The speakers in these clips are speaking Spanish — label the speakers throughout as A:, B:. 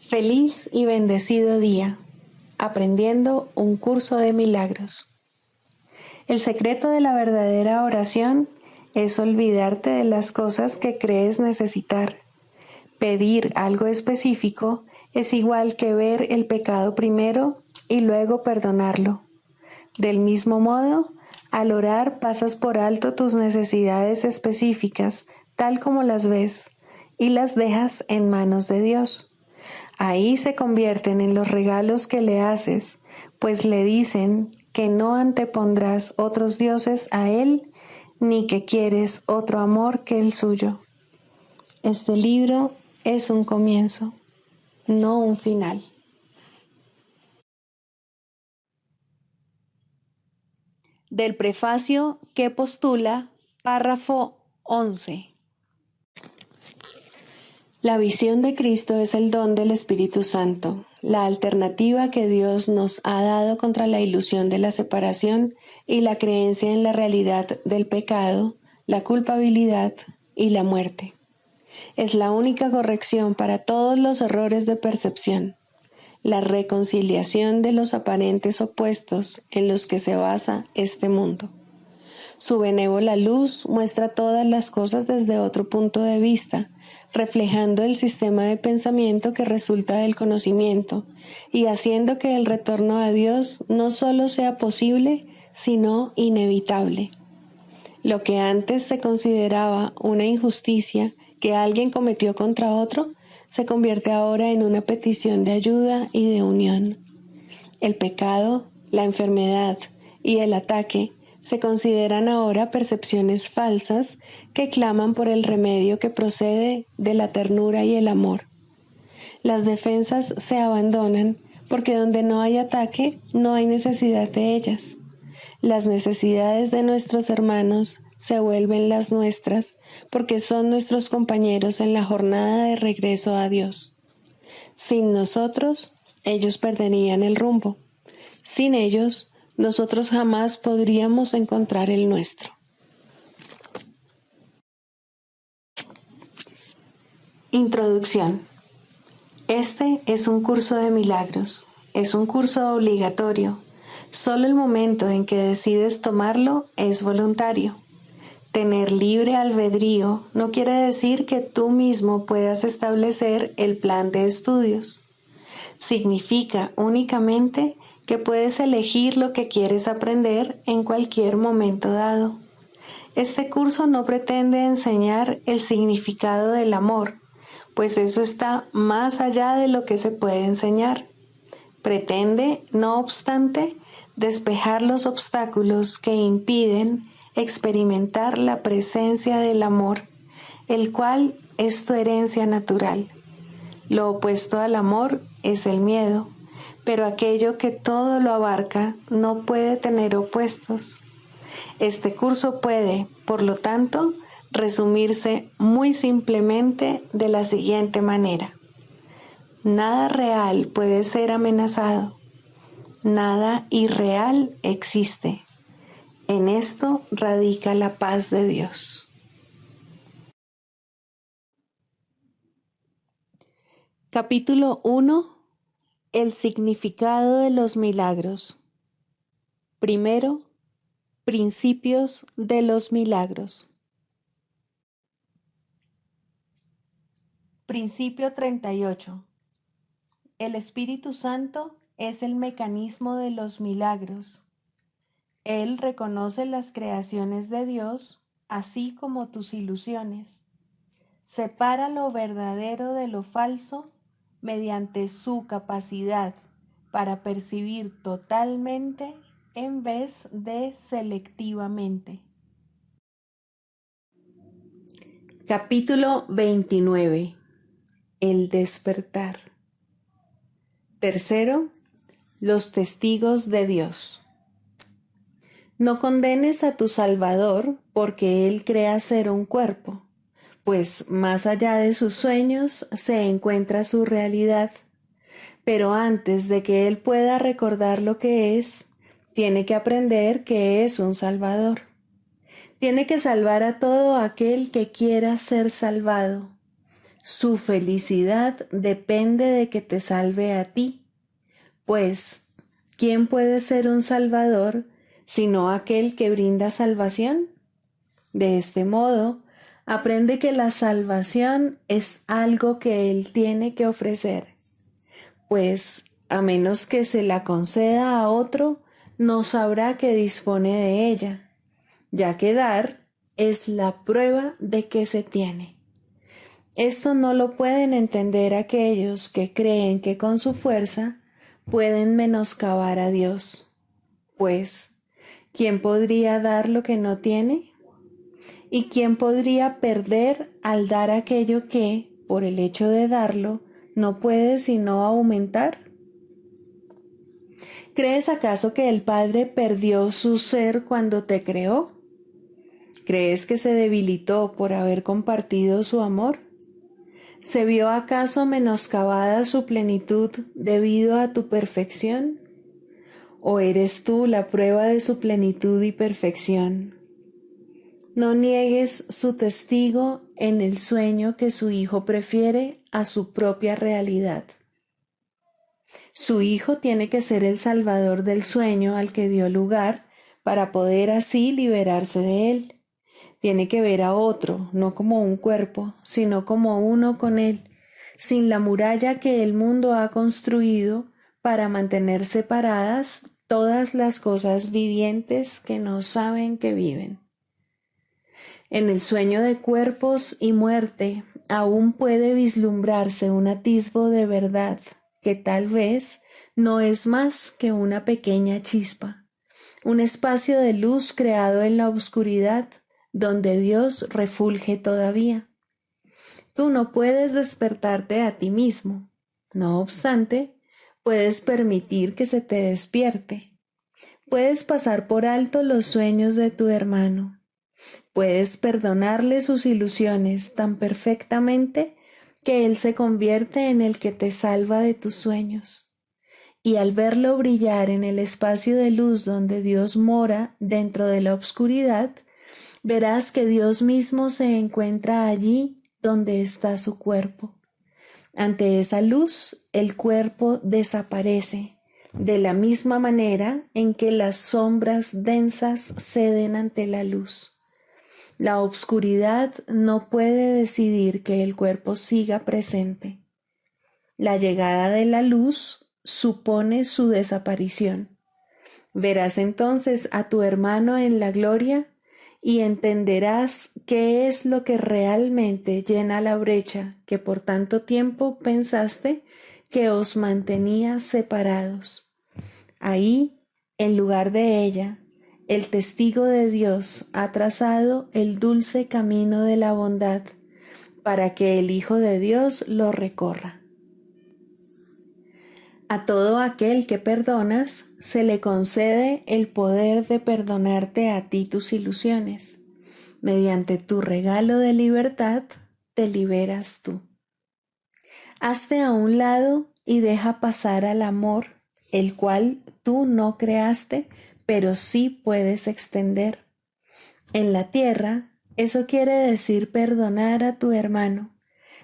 A: Feliz y bendecido día, aprendiendo un curso de milagros. El secreto de la verdadera oración es olvidarte de las cosas que crees necesitar. Pedir algo específico es igual que ver el pecado primero y luego perdonarlo. Del mismo modo, al orar pasas por alto tus necesidades específicas, tal como las ves, y las dejas en manos de Dios. Ahí se convierten en los regalos que le haces, pues le dicen que no antepondrás otros dioses a Él, ni que quieres otro amor que el suyo. Este libro es un comienzo, no un final. Del prefacio que postula, párrafo 11. La visión de Cristo es el don del Espíritu Santo, la alternativa que Dios nos ha dado contra la ilusión de la separación y la creencia en la realidad del pecado, la culpabilidad y la muerte. Es la única corrección para todos los errores de percepción, la reconciliación de los aparentes opuestos en los que se basa este mundo. Su benévola luz muestra todas las cosas desde otro punto de vista, reflejando el sistema de pensamiento que resulta del conocimiento y haciendo que el retorno a Dios no solo sea posible, sino inevitable. Lo que antes se consideraba una injusticia que alguien cometió contra otro, se convierte ahora en una petición de ayuda y de unión. El pecado, la enfermedad y el ataque se consideran ahora percepciones falsas que claman por el remedio que procede de la ternura y el amor. Las defensas se abandonan porque donde no hay ataque no hay necesidad de ellas. Las necesidades de nuestros hermanos se vuelven las nuestras porque son nuestros compañeros en la jornada de regreso a Dios. Sin nosotros, ellos perderían el rumbo. Sin ellos, nosotros jamás podríamos encontrar el nuestro. Introducción. Este es un curso de milagros. Es un curso obligatorio. Solo el momento en que decides tomarlo es voluntario. Tener libre albedrío no quiere decir que tú mismo puedas establecer el plan de estudios. Significa únicamente que puedes elegir lo que quieres aprender en cualquier momento dado. Este curso no pretende enseñar el significado del amor, pues eso está más allá de lo que se puede enseñar. Pretende, no obstante, despejar los obstáculos que impiden experimentar la presencia del amor, el cual es tu herencia natural. Lo opuesto al amor es el miedo, pero aquello que todo lo abarca no puede tener opuestos. Este curso puede, por lo tanto, resumirse muy simplemente de la siguiente manera. Nada real puede ser amenazado. Nada irreal existe. En esto radica la paz de Dios. Capítulo 1. El significado de los milagros. Primero, principios de los milagros. Principio 38. El Espíritu Santo es el mecanismo de los milagros. Él reconoce las creaciones de Dios, así como tus ilusiones. Separa lo verdadero de lo falso mediante su capacidad para percibir totalmente en vez de selectivamente. Capítulo 29. El despertar. Tercero, los testigos de Dios. No condenes a tu Salvador porque Él crea ser un cuerpo, pues más allá de sus sueños se encuentra su realidad. Pero antes de que Él pueda recordar lo que es, tiene que aprender que es un Salvador. Tiene que salvar a todo aquel que quiera ser salvado. Su felicidad depende de que te salve a ti, pues ¿quién puede ser un salvador sino aquel que brinda salvación? De este modo, aprende que la salvación es algo que Él tiene que ofrecer, pues a menos que se la conceda a otro, no sabrá que dispone de ella, ya que dar es la prueba de que se tiene. Esto no lo pueden entender aquellos que creen que con su fuerza pueden menoscabar a Dios, pues ¿quién podría dar lo que no tiene? ¿Y quién podría perder al dar aquello que, por el hecho de darlo, no puede sino aumentar? ¿Crees acaso que el Padre perdió su ser cuando te creó? ¿Crees que se debilitó por haber compartido su amor? ¿Se vio acaso menoscabada su plenitud debido a tu perfección? ¿O eres tú la prueba de su plenitud y perfección? No niegues su testigo en el sueño que su Hijo prefiere a su propia realidad. Su Hijo tiene que ser el salvador del sueño al que dio lugar para poder así liberarse de él. Tiene que ver a otro, no como un cuerpo, sino como uno con él, sin la muralla que el mundo ha construido para mantener separadas todas las cosas vivientes que no saben que viven. En el sueño de cuerpos y muerte aún puede vislumbrarse un atisbo de verdad que tal vez no es más que una pequeña chispa, un espacio de luz creado en la oscuridad donde Dios refulge todavía. Tú no puedes despertarte a ti mismo, no obstante, puedes permitir que se te despierte. Puedes pasar por alto los sueños de tu hermano. Puedes perdonarle sus ilusiones tan perfectamente que él se convierte en el que te salva de tus sueños. Y al verlo brillar en el espacio de luz donde Dios mora dentro de la oscuridad, verás que Dios mismo se encuentra allí donde está su cuerpo. Ante esa luz, el cuerpo desaparece, de la misma manera en que las sombras densas ceden ante la luz. La oscuridad no puede decidir que el cuerpo siga presente. La llegada de la luz supone su desaparición. Verás entonces a tu hermano en la gloria y entenderás qué es lo que realmente llena la brecha que por tanto tiempo pensaste que os mantenía separados. Ahí, en lugar de ella, el testigo de Dios ha trazado el dulce camino de la bondad para que el Hijo de Dios lo recorra. A todo aquel que perdonas se le concede el poder de perdonarte a ti tus ilusiones. Mediante tu regalo de libertad te liberas tú. Hazte a un lado y deja pasar al amor, el cual tú no creaste, pero sí puedes extender. En la tierra, eso quiere decir perdonar a tu hermano,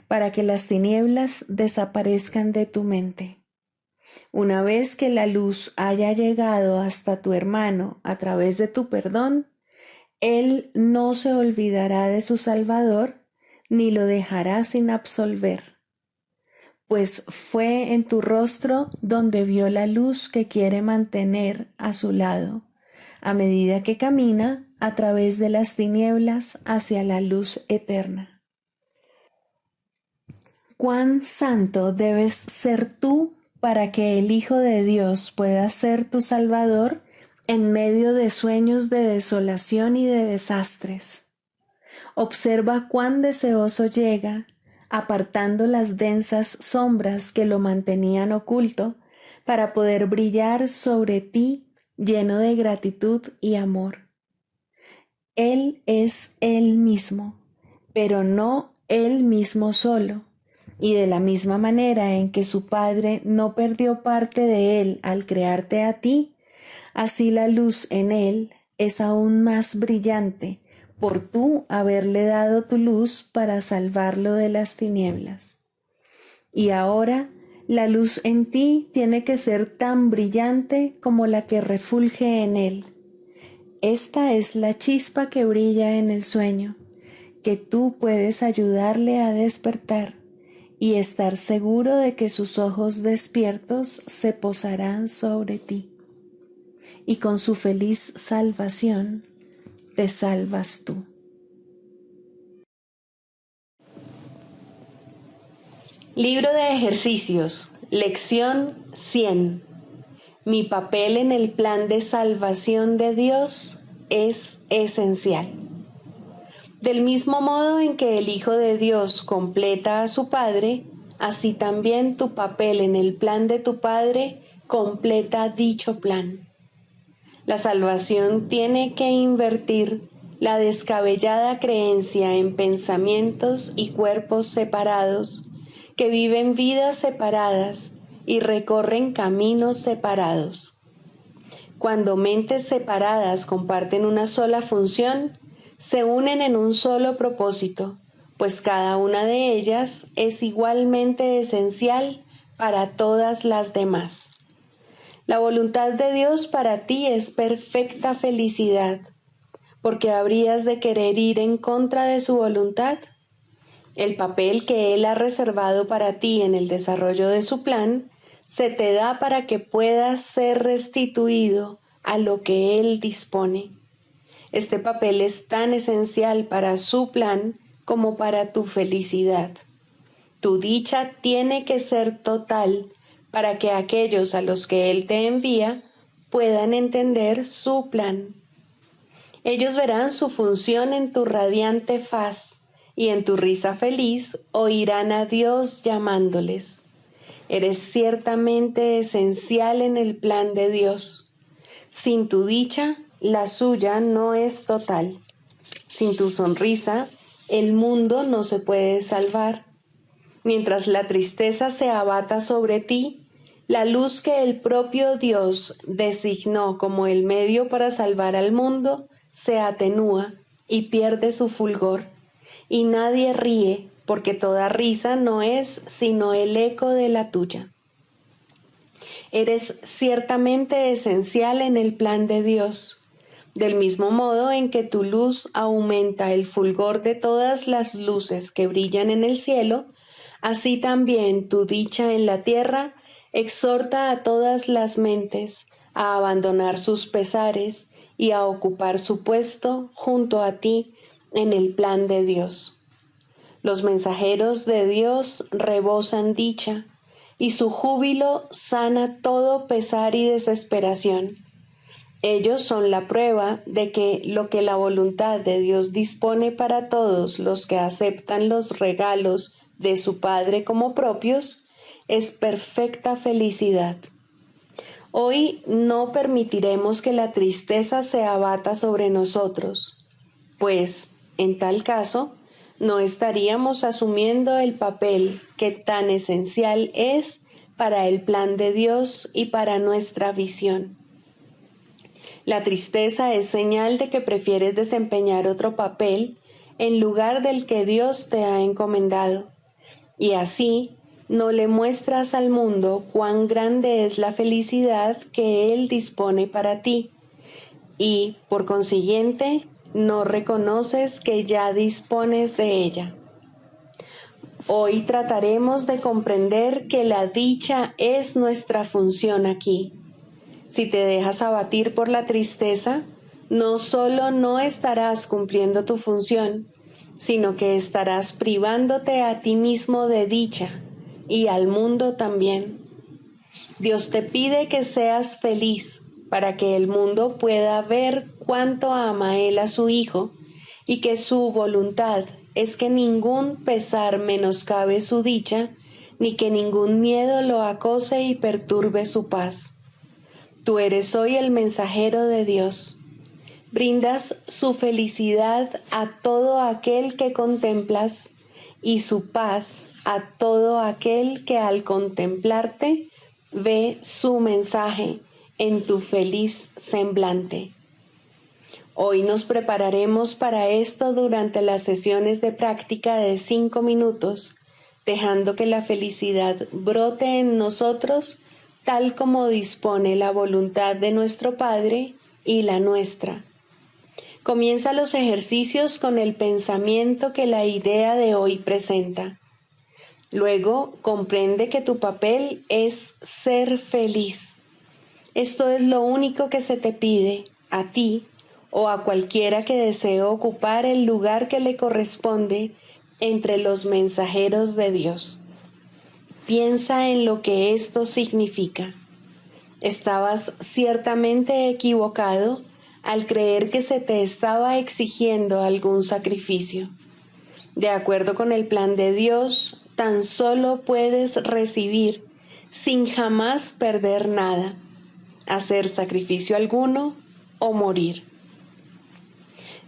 A: para que las tinieblas desaparezcan de tu mente. Una vez que la luz haya llegado hasta tu hermano a través de tu perdón, él no se olvidará de su Salvador ni lo dejará sin absolver, pues fue en tu rostro donde vio la luz que quiere mantener a su lado, a medida que camina a través de las tinieblas hacia la luz eterna. ¿Cuán santo debes ser tú para que el Hijo de Dios pueda ser tu Salvador en medio de sueños de desolación y de desastres? Observa cuán deseoso llega, apartando las densas sombras que lo mantenían oculto, para poder brillar sobre ti lleno de gratitud y amor. Él es Él mismo, pero no Él mismo solo. Y de la misma manera en que su Padre no perdió parte de Él al crearte a ti, así la luz en Él es aún más brillante, por tú haberle dado tu luz para salvarlo de las tinieblas. Y ahora la luz en ti tiene que ser tan brillante como la que refulge en él. Esta es la chispa que brilla en el sueño, que tú puedes ayudarle a despertar y estar seguro de que sus ojos despiertos se posarán sobre ti. Y con su feliz salvación te salvas tú. Libro de ejercicios, lección 100. Mi papel en el plan de salvación de Dios es esencial. Del mismo modo en que el Hijo de Dios completa a su Padre, así también tu papel en el plan de tu Padre completa dicho plan. La salvación tiene que invertir la descabellada creencia en pensamientos y cuerpos separados que viven vidas separadas y recorren caminos separados. Cuando mentes separadas comparten una sola función, se unen en un solo propósito, pues cada una de ellas es igualmente esencial para todas las demás. La voluntad de Dios para ti es perfecta felicidad, porque habrías de querer ir en contra de su voluntad. El papel que Él ha reservado para ti en el desarrollo de su plan se te da para que puedas ser restituido a lo que Él dispone. Este papel es tan esencial para su plan como para tu felicidad. Tu dicha tiene que ser total para que aquellos a los que Él te envía puedan entender su plan. Ellos verán su función en tu radiante faz y en tu risa feliz oirán a Dios llamándoles. Eres ciertamente esencial en el plan de Dios. Sin tu dicha, la suya no es total. Sin tu sonrisa, el mundo no se puede salvar. Mientras la tristeza se abata sobre ti, la luz que el propio Dios designó como el medio para salvar al mundo se atenúa y pierde su fulgor, y nadie ríe, porque toda risa no es sino el eco de la tuya. Eres ciertamente esencial en el plan de Dios, del mismo modo en que tu luz aumenta el fulgor de todas las luces que brillan en el cielo, así también tu dicha en la tierra exhorta a todas las mentes a abandonar sus pesares y a ocupar su puesto junto a ti en el plan de Dios. Los mensajeros de Dios rebosan dicha, y su júbilo sana todo pesar y desesperación. Ellos son la prueba de que lo que la voluntad de Dios dispone para todos los que aceptan los regalos de su Padre como propios es perfecta felicidad. Hoy no permitiremos que la tristeza se abata sobre nosotros, pues, en tal caso, no estaríamos asumiendo el papel que tan esencial es para el plan de Dios y para nuestra visión. La tristeza es señal de que prefieres desempeñar otro papel en lugar del que Dios te ha encomendado, y así no le muestras al mundo cuán grande es la felicidad que Él dispone para ti, y, por consiguiente, no reconoces que ya dispones de ella. Hoy trataremos de comprender que la dicha es nuestra función aquí. Si te dejas abatir por la tristeza, no solo no estarás cumpliendo tu función, sino que estarás privándote a ti mismo de dicha y al mundo también. Dios te pide que seas feliz para que el mundo pueda ver cuánto ama Él a su Hijo y que su voluntad es que ningún pesar menoscabe su dicha, ni que ningún miedo lo acose y perturbe su paz. Tú eres hoy el mensajero de Dios. Brindas su felicidad a todo aquel que contemplas y su paz a todo aquel que al contemplarte ve su mensaje en tu feliz semblante. Hoy nos prepararemos para esto durante las sesiones de práctica de 5 minutos, dejando que la felicidad brote en nosotros tal como dispone la voluntad de nuestro Padre y la nuestra. Comienza los ejercicios con el pensamiento que la idea de hoy presenta. Luego comprende que tu papel es ser feliz. Esto es lo único que se te pide a ti o a cualquiera que desee ocupar el lugar que le corresponde entre los mensajeros de Dios. Piensa en lo que esto significa. Estabas ciertamente equivocado al creer que se te estaba exigiendo algún sacrificio. De acuerdo con el plan de Dios, tan solo puedes recibir sin jamás perder nada, hacer sacrificio alguno o morir.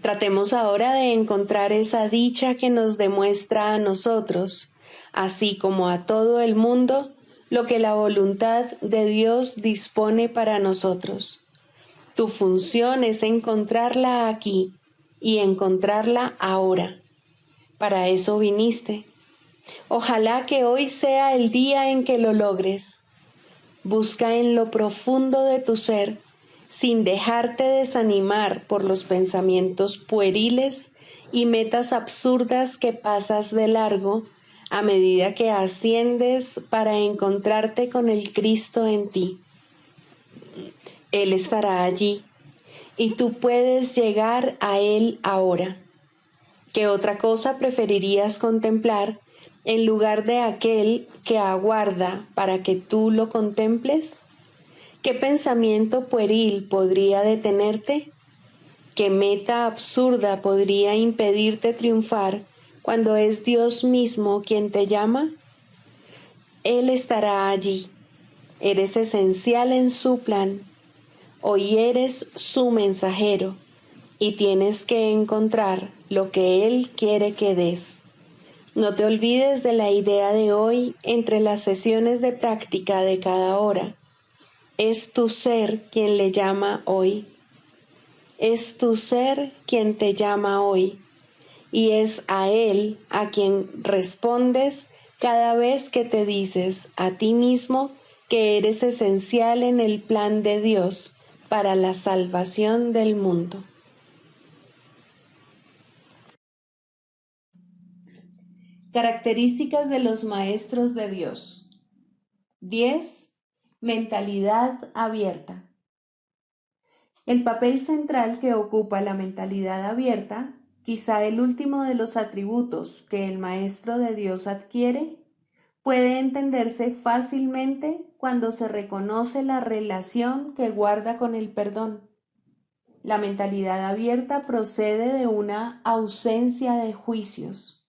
A: Tratemos ahora de encontrar esa dicha que nos demuestra a nosotros, así como a todo el mundo, lo que la voluntad de Dios dispone para nosotros. Tu función es encontrarla aquí y encontrarla ahora. Para eso viniste. Ojalá que hoy sea el día en que lo logres. Busca en lo profundo de tu ser, sin dejarte desanimar por los pensamientos pueriles y metas absurdas que pasas de largo a medida que asciendes para encontrarte con el Cristo en ti. Él estará allí y tú puedes llegar a Él ahora. ¿Qué otra cosa preferirías contemplar en lugar de aquel que aguarda para que tú lo contemples? ¿Qué pensamiento pueril podría detenerte? ¿Qué meta absurda podría impedirte triunfar cuando es Dios mismo quien te llama? Él estará allí. Eres esencial en su plan. Hoy eres su mensajero y tienes que encontrar lo que Él quiere que des. No te olvides de la idea de hoy entre las sesiones de práctica de cada hora. Es tu ser quien le llama hoy. Es tu ser quien te llama hoy. Y es a Él a quien respondes cada vez que te dices a ti mismo que eres esencial en el plan de Dios para la salvación del mundo. Características de los maestros de Dios. 10. Mentalidad abierta. El papel central que ocupa la mentalidad abierta, quizá el último de los atributos que el maestro de Dios adquiere, puede entenderse fácilmente cuando se reconoce la relación que guarda con el perdón. La mentalidad abierta procede de una ausencia de juicios.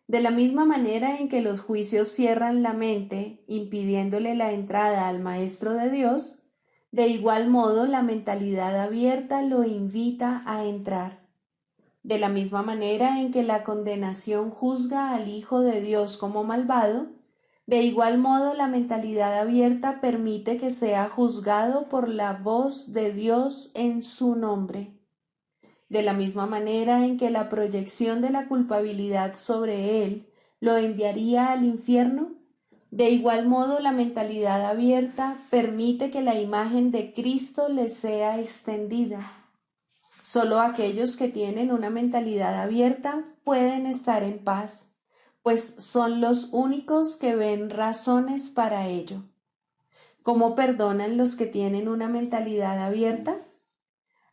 A: De la misma manera en que los juicios cierran la mente, impidiéndole la entrada al Maestro de Dios, de igual modo la mentalidad abierta lo invita a entrar. De la misma manera en que la condenación juzga al Hijo de Dios como malvado, de igual modo la mentalidad abierta permite que sea juzgado por la voz de Dios en su nombre. De la misma manera en que la proyección de la culpabilidad sobre él lo enviaría al infierno, de igual modo la mentalidad abierta permite que la imagen de Cristo le sea extendida. Solo aquellos que tienen una mentalidad abierta pueden estar en paz, pues son los únicos que ven razones para ello. ¿Cómo perdonan los que tienen una mentalidad abierta?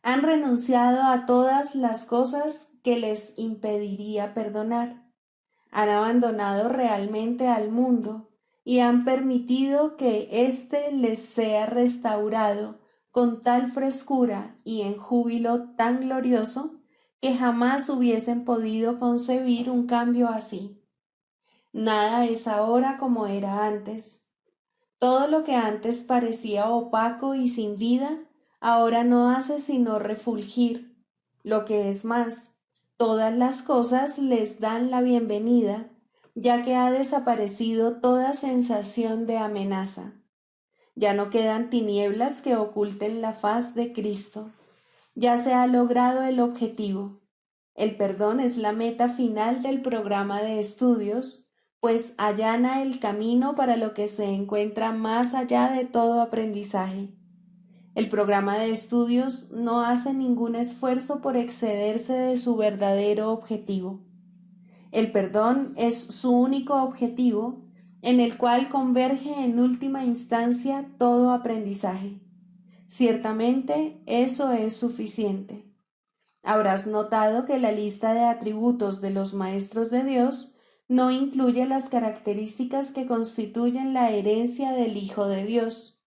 A: Han renunciado a todas las cosas que les impediría perdonar. Han abandonado realmente al mundo y han permitido que éste les sea restaurado con tal frescura y en júbilo tan glorioso que jamás hubiesen podido concebir un cambio así. Nada es ahora como era antes. Todo lo que antes parecía opaco y sin vida, ahora no hace sino refulgir. Lo que es más, todas las cosas les dan la bienvenida, ya que ha desaparecido toda sensación de amenaza. Ya no quedan tinieblas que oculten la faz de Cristo. Ya se ha logrado el objetivo. El perdón es la meta final del programa de estudios, pues allana el camino para lo que se encuentra más allá de todo aprendizaje. El programa de estudios no hace ningún esfuerzo por excederse de su verdadero objetivo. El perdón es su único objetivo, en el cual converge en última instancia todo aprendizaje. Ciertamente eso es suficiente. Habrás notado que la lista de atributos de los maestros de Dios no incluye las características que constituyen la herencia del Hijo de Dios.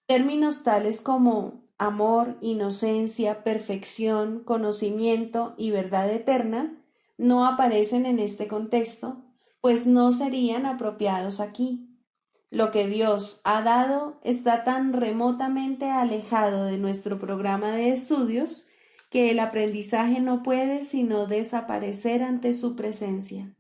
A: Términos tales como amor, inocencia, perfección, conocimiento y verdad eterna no aparecen en este contexto, pues no serían apropiados aquí. Lo que Dios ha dado está tan remotamente alejado de nuestro programa de estudios que el aprendizaje no puede sino desaparecer ante su presencia.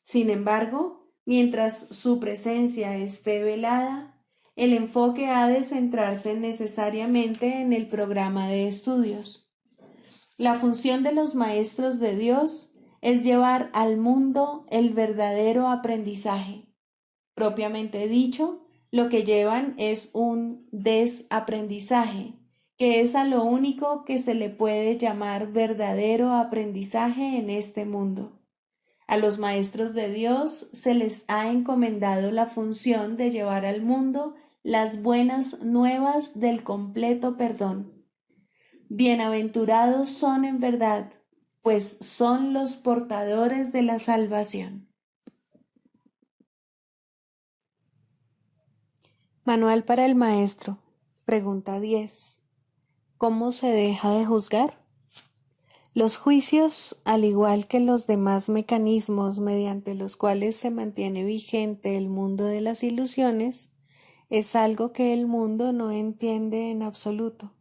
A: Sin embargo, mientras su presencia esté velada, el enfoque ha de centrarse necesariamente en el programa de estudios. La función de los maestros de Dios es llevar al mundo el verdadero aprendizaje. Propiamente dicho, lo que llevan es un desaprendizaje, que es a lo único que se le puede llamar verdadero aprendizaje en este mundo. A los maestros de Dios se les ha encomendado la función de llevar al mundo las buenas nuevas del completo perdón. Bienaventurados son en verdad, pues son los portadores de la salvación. Manual para el maestro. Pregunta 10. ¿Cómo se deja de juzgar? Los juicios, al igual que los demás mecanismos mediante los cuales se mantiene vigente el mundo de las ilusiones, es algo que el mundo no entiende en absoluto.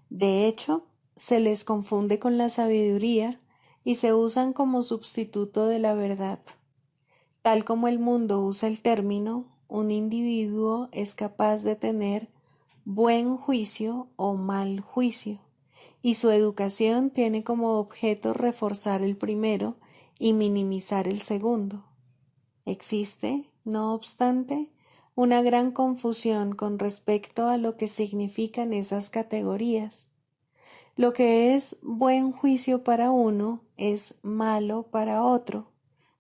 A: De hecho, se les confunde con la sabiduría y se usan como sustituto de la verdad. Tal como el mundo usa el término, un individuo es capaz de tener buen juicio o mal juicio, y su educación tiene como objeto reforzar el primero y minimizar el segundo. Existe, no obstante, una gran confusión con respecto a lo que significan esas categorías. Lo que es buen juicio para uno es malo para otro.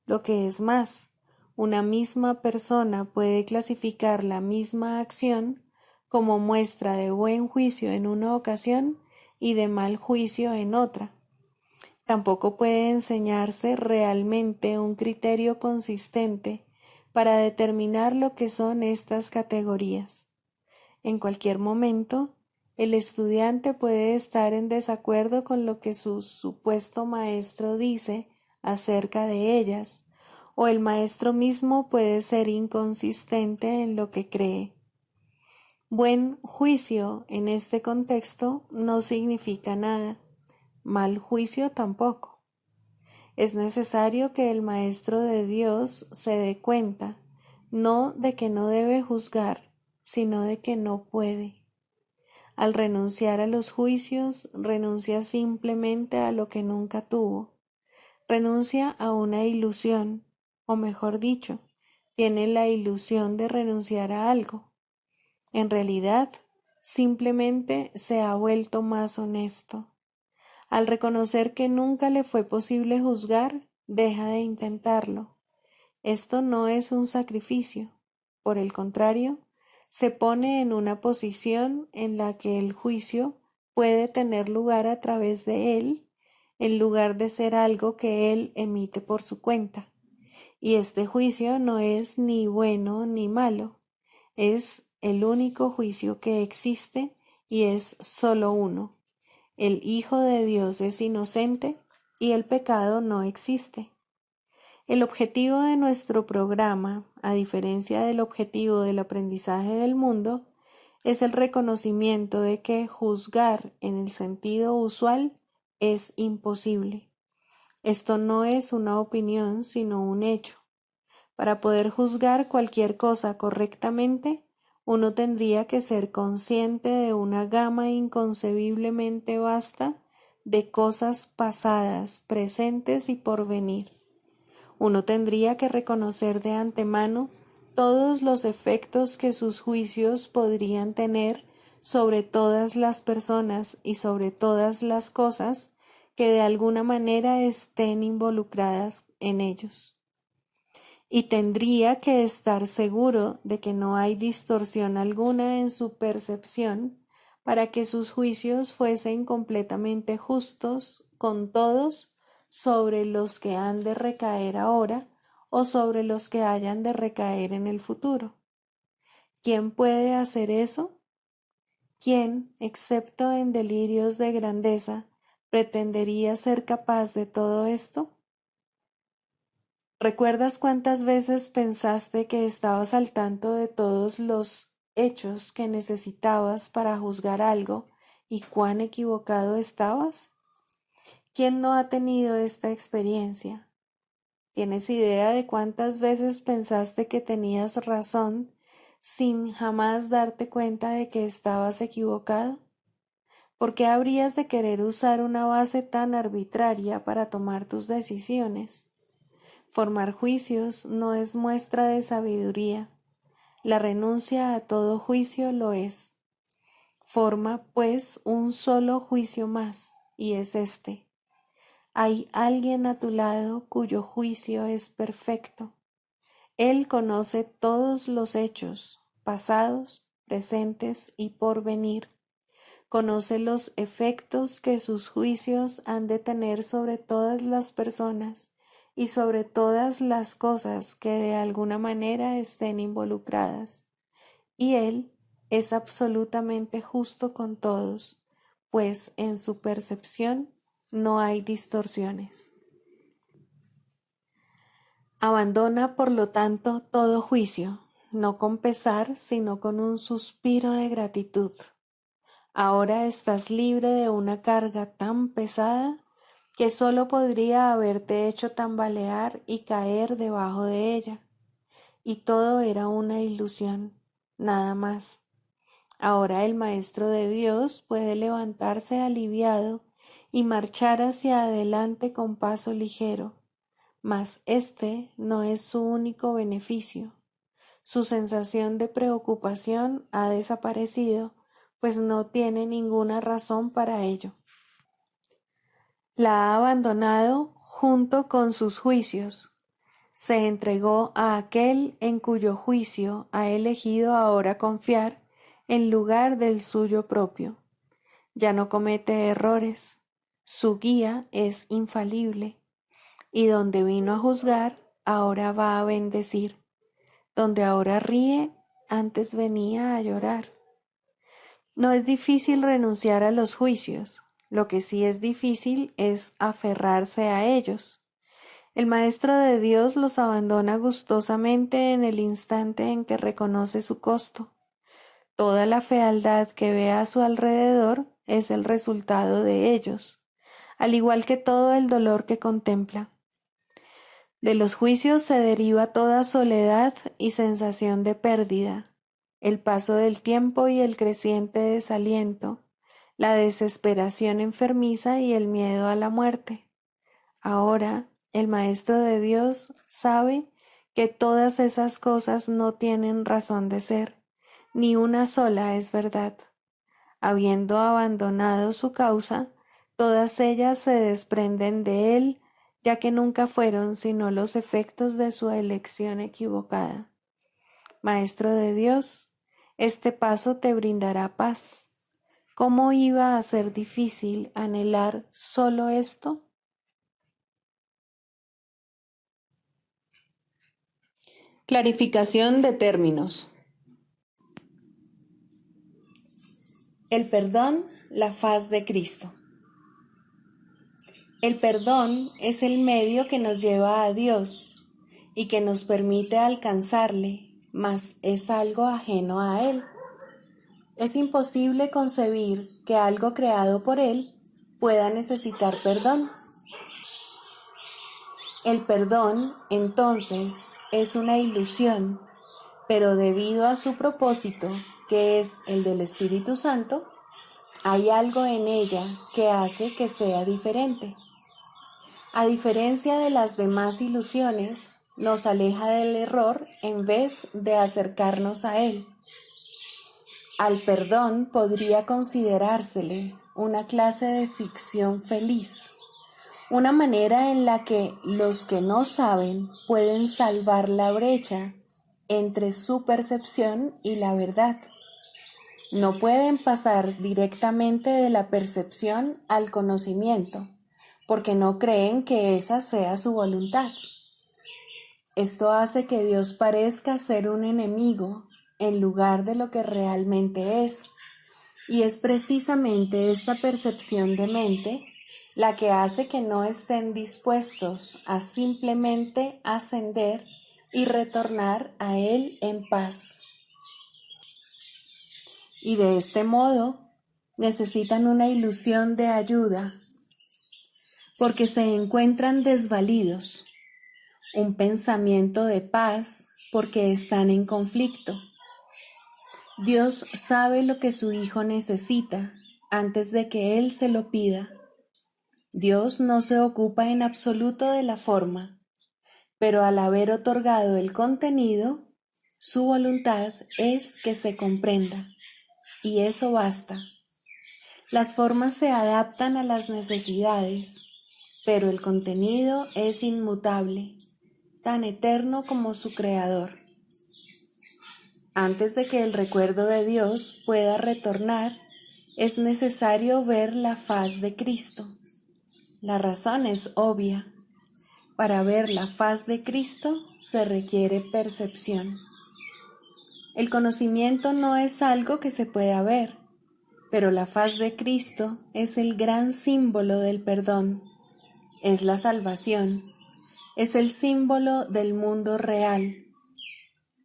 A: Lo que es más, una misma persona puede clasificar la misma acción como muestra de buen juicio en una ocasión y de mal juicio en otra. Tampoco puede enseñarse realmente un criterio consistente para determinar lo que son estas categorías. En cualquier momento, el estudiante puede estar en desacuerdo con lo que su supuesto maestro dice acerca de ellas, o el maestro mismo puede ser inconsistente en lo que cree. Buen juicio en este contexto no significa nada, mal juicio tampoco. Es necesario que el maestro de Dios se dé cuenta, no de que no debe juzgar, sino de que no puede. Al renunciar a los juicios, renuncia simplemente a lo que nunca tuvo. Renuncia a una ilusión, o mejor dicho, tiene la ilusión de renunciar a algo. En realidad, simplemente se ha vuelto más honesto. Al reconocer que nunca le fue posible juzgar, deja de intentarlo. Esto no es un sacrificio. Por el contrario, se pone en una posición en la que el juicio puede tener lugar a través de él, en lugar de ser algo que él emite por su cuenta. Y este juicio no es ni bueno ni malo, es el único juicio que existe y es solo uno. El Hijo de Dios es inocente y el pecado no existe. El objetivo de nuestro programa, a diferencia del objetivo del aprendizaje del mundo, es el reconocimiento de que juzgar en el sentido usual es imposible. Esto no es una opinión, sino un hecho. Para poder juzgar cualquier cosa correctamente, uno tendría que ser consciente de una gama inconcebiblemente vasta de cosas pasadas, presentes y por venir. Uno tendría que reconocer de antemano todos los efectos que sus juicios podrían tener sobre todas las personas y sobre todas las cosas que de alguna manera estén involucradas en ellos. Y tendría que estar seguro de que no hay distorsión alguna en su percepción para que sus juicios fuesen completamente justos con todos sobre los que han de recaer ahora o sobre los que hayan de recaer en el futuro. ¿Quién puede hacer eso? ¿Quién, excepto en delirios de grandeza, pretendería ser capaz de todo esto? ¿Recuerdas cuántas veces pensaste que estabas al tanto de todos los hechos que necesitabas para juzgar algo y cuán equivocado estabas? ¿Quién no ha tenido esta experiencia? ¿Tienes idea de cuántas veces pensaste que tenías razón sin jamás darte cuenta de que estabas equivocado? ¿Por qué habrías de querer usar una base tan arbitraria para tomar tus decisiones? Formar juicios no es muestra de sabiduría. La renuncia a todo juicio lo es. Forma, pues, un solo juicio más, y es este. Hay alguien a tu lado cuyo juicio es perfecto. Él conoce todos los hechos, pasados, presentes y por venir. Conoce los efectos que sus juicios han de tener sobre todas las personas y sobre todas las cosas que de alguna manera estén involucradas. Y Él es absolutamente justo con todos, pues en su percepción no hay distorsiones. Abandona, por lo tanto, todo juicio, no con pesar, sino con un suspiro de gratitud. Ahora estás libre de una carga tan pesada que solo podría haberte hecho tambalear y caer debajo de ella. Y todo era una ilusión, nada más. Ahora el Maestro de Dios puede levantarse aliviado y marchar hacia adelante con paso ligero, mas este no es su único beneficio. Su sensación de preocupación ha desaparecido, pues no tiene ninguna razón para ello. La ha abandonado junto con sus juicios. Se entregó a aquel en cuyo juicio ha elegido ahora confiar en lugar del suyo propio. Ya no comete errores. Su guía es infalible. Y donde vino a juzgar, ahora va a bendecir. Donde ahora ríe, antes venía a llorar. No es difícil renunciar a los juicios, lo que sí es difícil es aferrarse a ellos. El Maestro de Dios los abandona gustosamente en el instante en que reconoce su costo. Toda la fealdad que ve a su alrededor es el resultado de ellos, al igual que todo el dolor que contempla. De los juicios se deriva toda soledad y sensación de pérdida, el paso del tiempo y el creciente desaliento, la desesperación enfermiza y el miedo a la muerte. Ahora, el Maestro de Dios sabe que todas esas cosas no tienen razón de ser, ni una sola es verdad. Habiendo abandonado su causa, todas ellas se desprenden de él, ya que nunca fueron sino los efectos de su elección equivocada. Maestro de Dios, este paso te brindará paz. ¿Cómo iba a ser difícil anhelar solo esto? Clarificación de términos. El perdón, la faz de Cristo. El perdón es el medio que nos lleva a Dios y que nos permite alcanzarle, mas es algo ajeno a Él. Es imposible concebir que algo creado por Él pueda necesitar perdón. El perdón, entonces, es una ilusión, pero debido a su propósito, que es el del Espíritu Santo, hay algo en ella que hace que sea diferente. A diferencia de las demás ilusiones, nos aleja del error en vez de acercarnos a él. Al perdón podría considerársele una clase de ficción feliz, una manera en la que los que no saben pueden salvar la brecha entre su percepción y la verdad. No pueden pasar directamente de la percepción al conocimiento, porque no creen que esa sea su voluntad. Esto hace que Dios parezca ser un enemigo en lugar de lo que realmente es, y es precisamente esta percepción de mente la que hace que no estén dispuestos a simplemente ascender y retornar a Él en paz. Y de este modo necesitan una ilusión de ayuda, porque se encuentran desvalidos, un pensamiento de paz porque están en conflicto. Dios sabe lo que su Hijo necesita antes de que Él se lo pida. Dios no se ocupa en absoluto de la forma, pero al haber otorgado el contenido, su voluntad es que se comprenda, y eso basta. Las formas se adaptan a las necesidades, pero el contenido es inmutable, tan eterno como su creador. Antes de que el recuerdo de Dios pueda retornar, es necesario ver la faz de Cristo. La razón es obvia. Para ver la faz de Cristo se requiere percepción. El conocimiento no es algo que se pueda ver, pero la faz de Cristo es el gran símbolo del perdón, es la salvación, es el símbolo del mundo real.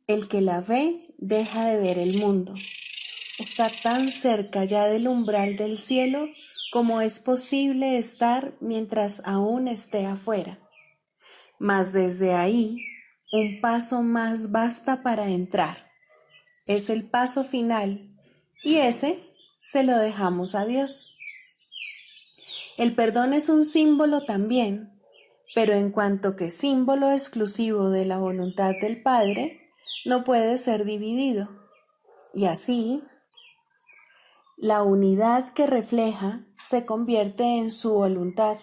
A: El que la ve deja de ver el mundo. Está tan cerca ya del umbral del cielo como es posible estar mientras aún esté afuera. Mas desde ahí, un paso más basta para entrar. Es el paso final, y ese se lo dejamos a Dios. El perdón es un símbolo también, pero en cuanto que símbolo exclusivo de la voluntad del Padre, no puede ser dividido. Y así, la unidad que refleja se convierte en su voluntad.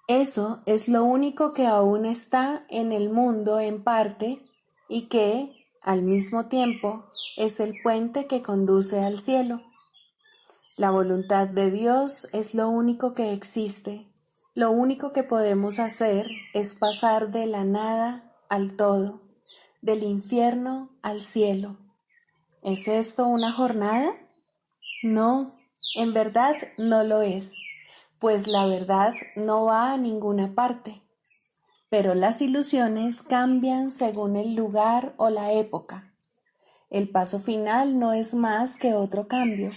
A: Eso es lo único que aún está en el mundo en parte y que, al mismo tiempo, es el puente que conduce al cielo. La voluntad de Dios es lo único que existe. Lo único que podemos hacer es pasar de la nada al todo, del infierno al cielo. ¿Es esto una jornada? No, en verdad no lo es, pues la verdad no va a ninguna parte. Pero las ilusiones cambian según el lugar o la época. El paso final no es más que otro cambio.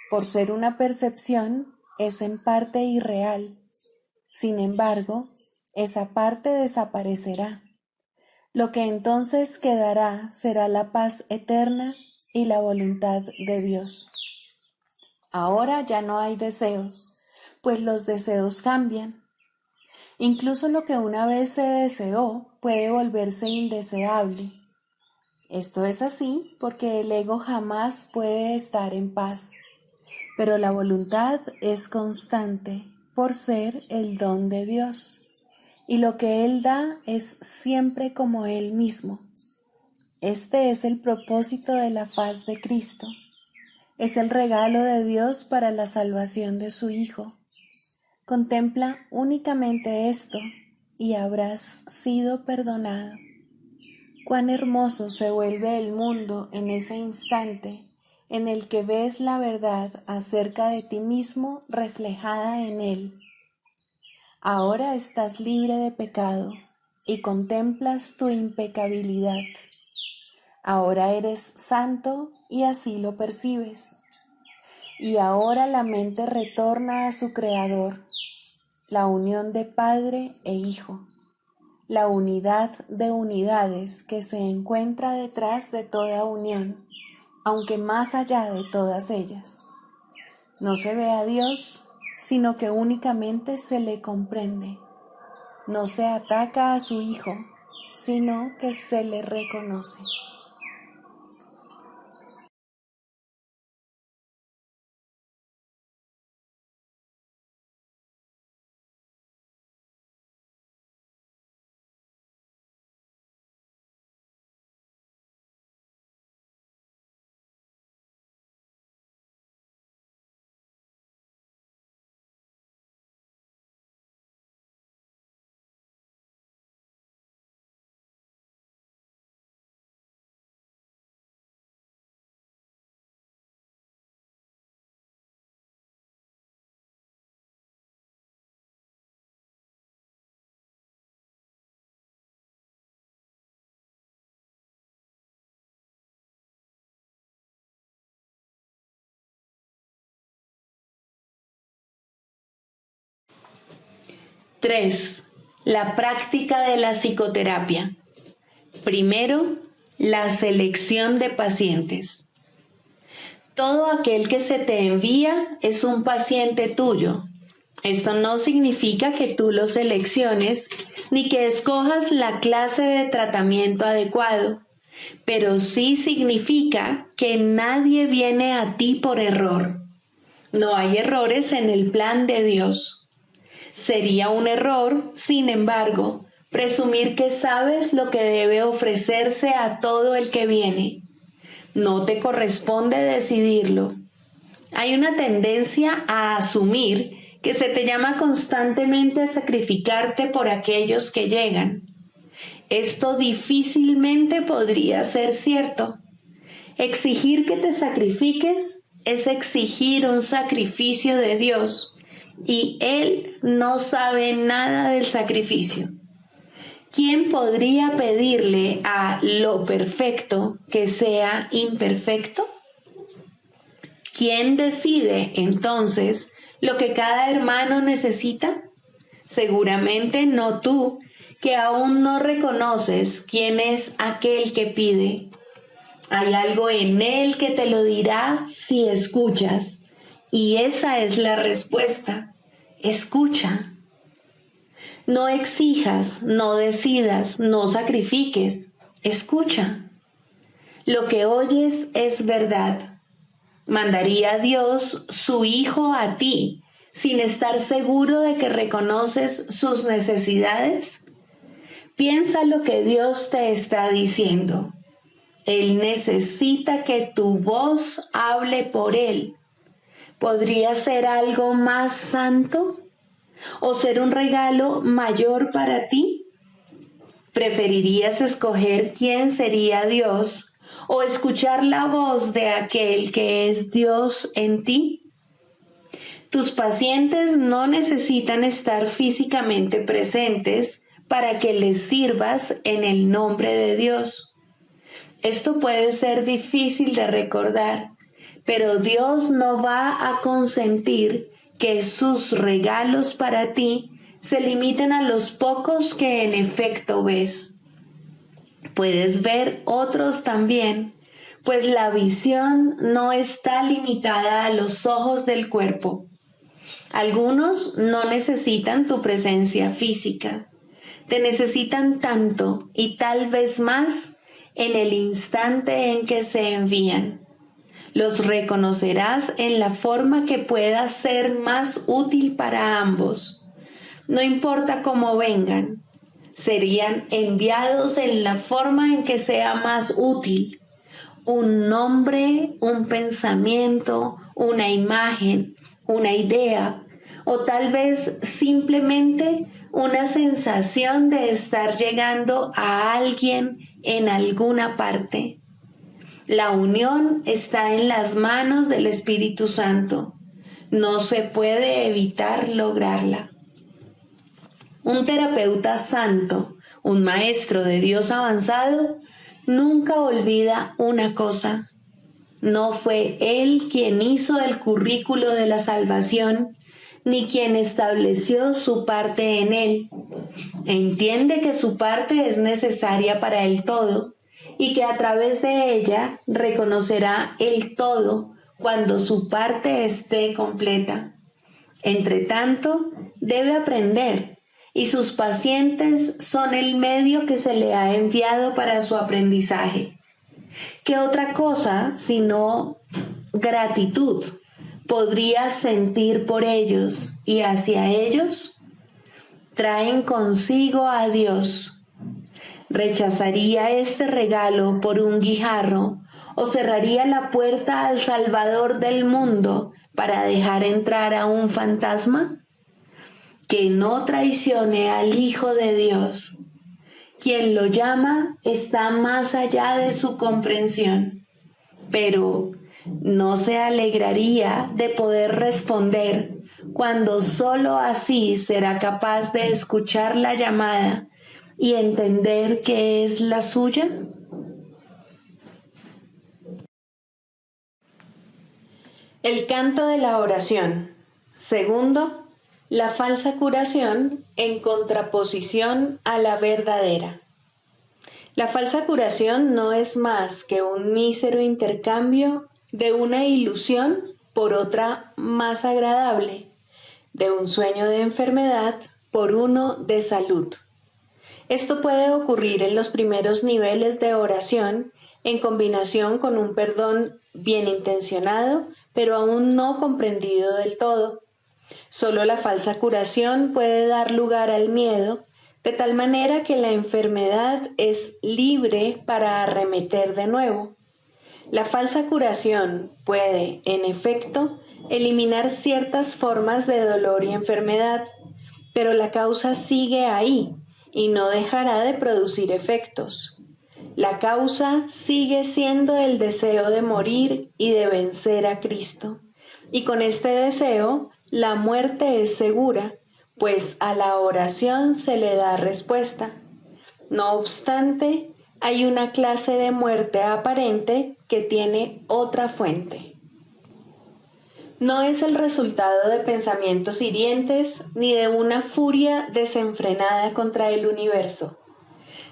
A: Por ser una percepción, es en parte irreal. Sin embargo, esa parte desaparecerá. Lo que entonces quedará será la paz eterna y la voluntad de Dios. Ahora ya no hay deseos, pues los deseos cambian. Incluso lo que una vez se deseó puede volverse indeseable. Esto es así porque el ego jamás puede estar en paz, pero la voluntad es constante por ser el don de Dios, y lo que Él da es siempre como Él mismo. Este es el propósito de la faz de Cristo. Es el regalo de Dios para la salvación de su Hijo. Contempla únicamente esto y habrás sido perdonado. Cuán hermoso se vuelve el mundo en ese instante en el que ves la verdad acerca de ti mismo reflejada en él. Ahora estás libre de pecado y contemplas tu impecabilidad. Ahora eres santo y así lo percibes. Y ahora la mente retorna a su Creador, la unión de Padre e Hijo. la unidad de unidades que se encuentra detrás de toda unión, aunque más allá de todas ellas. No se ve a Dios, sino que únicamente se le comprende. No se ataca a su Hijo, sino que se le reconoce. Tres. La práctica de la psicoterapia. Primero, la selección de pacientes. Todo aquel que se te envía es un paciente tuyo. Esto no significa que tú lo selecciones ni que escojas la clase de tratamiento adecuado, pero sí significa que nadie viene a ti por error. No hay errores en el plan de Dios. Sería un error, sin embargo, presumir que sabes lo que debe ofrecerse a todo el que viene. No te corresponde decidirlo. Hay una tendencia a asumir que se te llama constantemente a sacrificarte por aquellos que llegan. Esto difícilmente podría ser cierto. Exigir que te sacrifiques es exigir un sacrificio de Dios. Y Él no sabe nada del sacrificio. ¿Quién podría pedirle a lo perfecto que sea imperfecto? ¿Quién decide entonces lo que cada hermano necesita? Seguramente no tú, que aún no reconoces quién es aquel que pide. Hay algo en él que te lo dirá si escuchas. Y esa es la respuesta. Escucha. No exijas, no decidas, no sacrifiques. Escucha. Lo que oyes es verdad. ¿Mandaría Dios su Hijo a ti sin estar seguro de que reconoces sus necesidades? Piensa lo que Dios te está diciendo. Él necesita que tu voz hable por Él. ¿Podría ser algo más santo? ¿O ser un regalo mayor para ti? ¿Preferirías escoger quién sería Dios o escuchar la voz de aquel que es Dios en ti? Tus pacientes no necesitan estar físicamente presentes para que les sirvas en el nombre de Dios. Esto puede ser difícil de recordar, pero Dios no va a consentir que sus regalos para ti se limiten a los pocos que en efecto ves. Puedes ver otros también, pues la visión no está limitada a los ojos del cuerpo. Algunos no necesitan tu presencia física, te necesitan tanto y tal vez más en el instante en que se envían. Los reconocerás en la forma que pueda ser más útil para ambos. No importa cómo vengan, serían enviados en la forma en que sea más útil. Un nombre, un pensamiento, una imagen, una idea, o tal vez simplemente una sensación de estar llegando a alguien en alguna parte. La unión está en las manos del Espíritu Santo. No se puede evitar lograrla. Un terapeuta santo, un maestro de Dios avanzado, nunca olvida una cosa. No fue él quien hizo el currículo de la salvación, ni quien estableció su parte en él. Entiende que su parte es necesaria para el todo y que a través de ella reconocerá el todo cuando su parte esté completa. Entre tanto, debe aprender, y sus pacientes son el medio que se le ha enviado para su aprendizaje. ¿Qué otra cosa sino gratitud podría sentir por ellos y hacia ellos? Traen consigo a Dios. ¿Rechazaría este regalo por un guijarro o cerraría la puerta al Salvador del mundo para dejar entrar a un fantasma? Que no traicione al Hijo de Dios. Quien lo llama está más allá de su comprensión, pero no se alegraría de poder responder cuando sólo así será capaz de escuchar la llamada y entender que es la suya. El canto de la oración. Segundo, la falsa curación en contraposición a la verdadera. La falsa curación no es más que un mísero intercambio de una ilusión por otra más agradable, de un sueño de enfermedad por uno de salud. Esto puede ocurrir en los primeros niveles de oración en combinación con un perdón bien intencionado, pero aún no comprendido del todo. Solo la falsa curación puede dar lugar al miedo, de tal manera que la enfermedad es libre para arremeter de nuevo. La falsa curación puede, en efecto, eliminar ciertas formas de dolor y enfermedad, pero la causa sigue ahí y no dejará de producir efectos. La causa sigue siendo el deseo de morir y de vencer a Cristo. Y con este deseo, la muerte es segura, pues a la oración se le da respuesta. No obstante, hay una clase de muerte aparente que tiene otra fuente. No es el resultado de pensamientos hirientes ni de una furia desenfrenada contra el universo.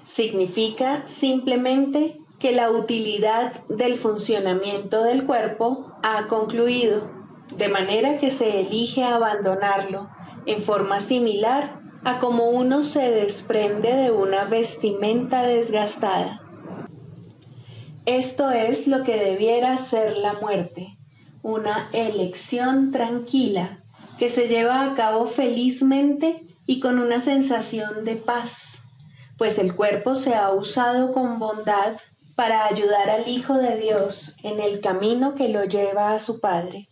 A: Significa simplemente que la utilidad del funcionamiento del cuerpo ha concluido, de manera que se elige abandonarlo en forma similar a como uno se desprende de una vestimenta desgastada. Esto es lo que debiera ser la muerte, una elección tranquila que se lleva a cabo felizmente y con una sensación de paz, pues el cuerpo se ha usado con bondad para ayudar al Hijo de Dios en el camino que lo lleva a su Padre.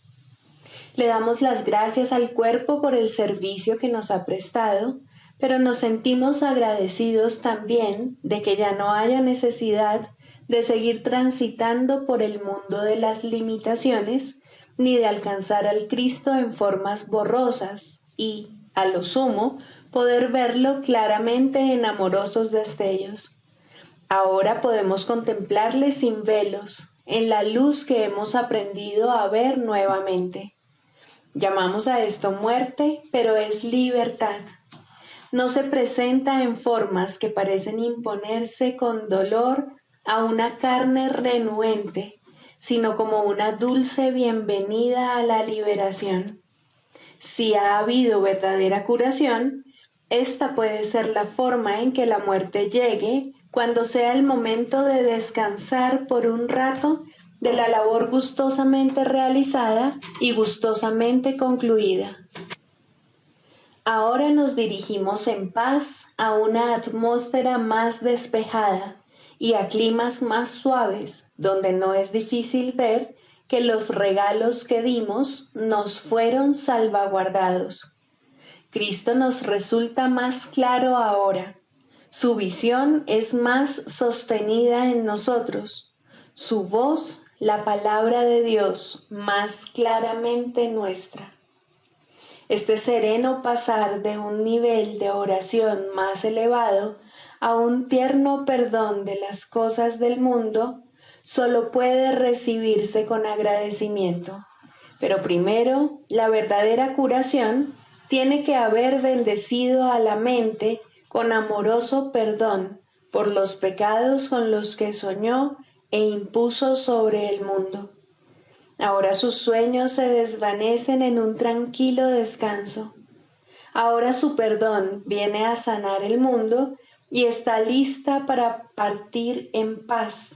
A: Le damos las gracias al cuerpo por el servicio que nos ha prestado, pero nos sentimos agradecidos también de que ya no haya necesidad de seguir transitando por el mundo de las limitaciones, ni de alcanzar al Cristo en formas borrosas y, a lo sumo, poder verlo claramente en amorosos destellos. Ahora podemos contemplarle sin velos, en la luz que hemos aprendido a ver nuevamente. Llamamos a esto muerte, pero es libertad. No se presenta en formas que parecen imponerse con dolor a una carne renuente, sino como una dulce bienvenida a la liberación. Si ha habido verdadera curación, esta puede ser la forma en que la muerte llegue cuando sea el momento de descansar por un rato de la labor gustosamente realizada y gustosamente concluida. Ahora nos dirigimos en paz a una atmósfera más despejada y a climas más suaves, donde no es difícil ver que los regalos que dimos nos fueron salvaguardados. Cristo nos resulta más claro ahora. Su visión es más sostenida en nosotros. Su voz, la palabra de Dios, más claramente nuestra. Este sereno pasar de un nivel de oración más elevado a un tierno perdón de las cosas del mundo solo puede recibirse con agradecimiento. Pero primero, la verdadera curación tiene que haber bendecido a la mente con amoroso perdón por los pecados con los que soñó e impuso sobre el mundo. Ahora sus sueños se desvanecen en un tranquilo descanso. Ahora su perdón viene a sanar el mundo y está lista para partir en paz,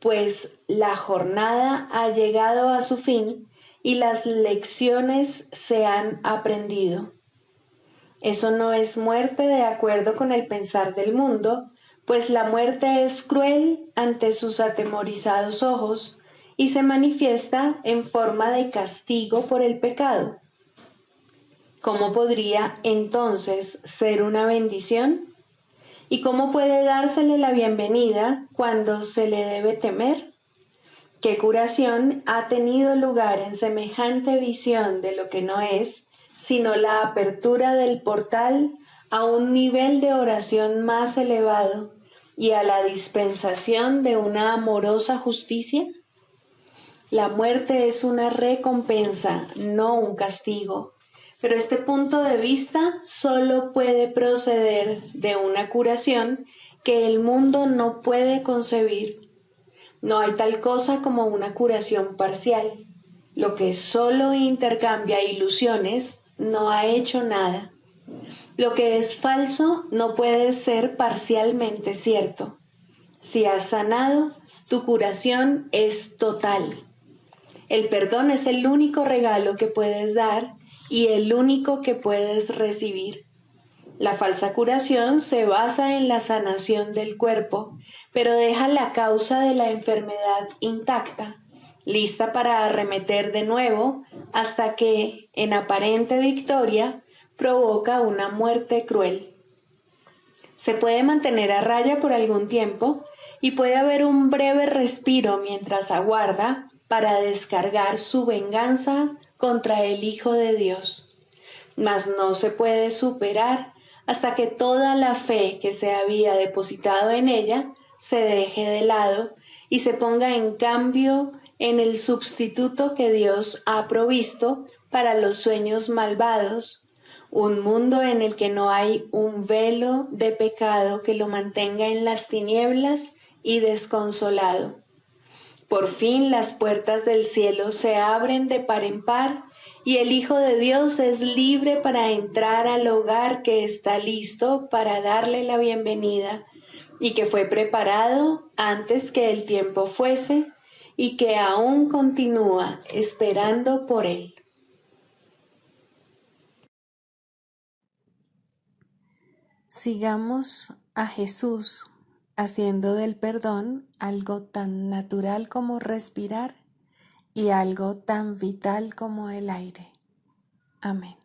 A: pues la jornada ha llegado a su fin y las lecciones se han aprendido. Eso no es muerte de acuerdo con el pensar del mundo, pues la muerte es cruel ante sus atemorizados ojos y se manifiesta en forma de castigo por el pecado. ¿Cómo podría entonces ser una bendición? ¿Y cómo puede dársele la bienvenida cuando se le debe temer? ¿Qué curación ha tenido lugar en semejante visión de lo que no es, sino la apertura del portal a un nivel de oración más elevado y a la dispensación de una amorosa justicia? La muerte es una recompensa, no un castigo, pero este punto de vista solo puede proceder de una curación que el mundo no puede concebir. No hay tal cosa como una curación parcial. Lo que solo intercambia ilusiones no ha hecho nada. Lo que es falso no puede ser parcialmente cierto. Si has sanado, tu curación es total. El perdón es el único regalo que puedes dar y el único que puedes recibir. La falsa curación se basa en la sanación del cuerpo, pero deja la causa de la enfermedad intacta, lista para arremeter de nuevo hasta que, en aparente victoria, provoca una muerte cruel. Se puede mantener a raya por algún tiempo y puede haber un breve respiro mientras aguarda para descargar su venganza contra el Hijo de Dios. Mas no se puede superar hasta que toda la fe que se había depositado en ella se deje de lado y se ponga en cambio en el sustituto que Dios ha provisto para los sueños malvados, un mundo en el que no hay un velo de pecado que lo mantenga en las tinieblas y desconsolado. Por fin las puertas del cielo se abren de par en par y el Hijo de Dios es libre para entrar al hogar que está listo para darle la bienvenida y que fue preparado antes que el tiempo fuese y que aún continúa esperando por él.
B: Sigamos a Jesús haciendo del perdón algo tan natural como respirar y algo tan vital como el aire. Amén.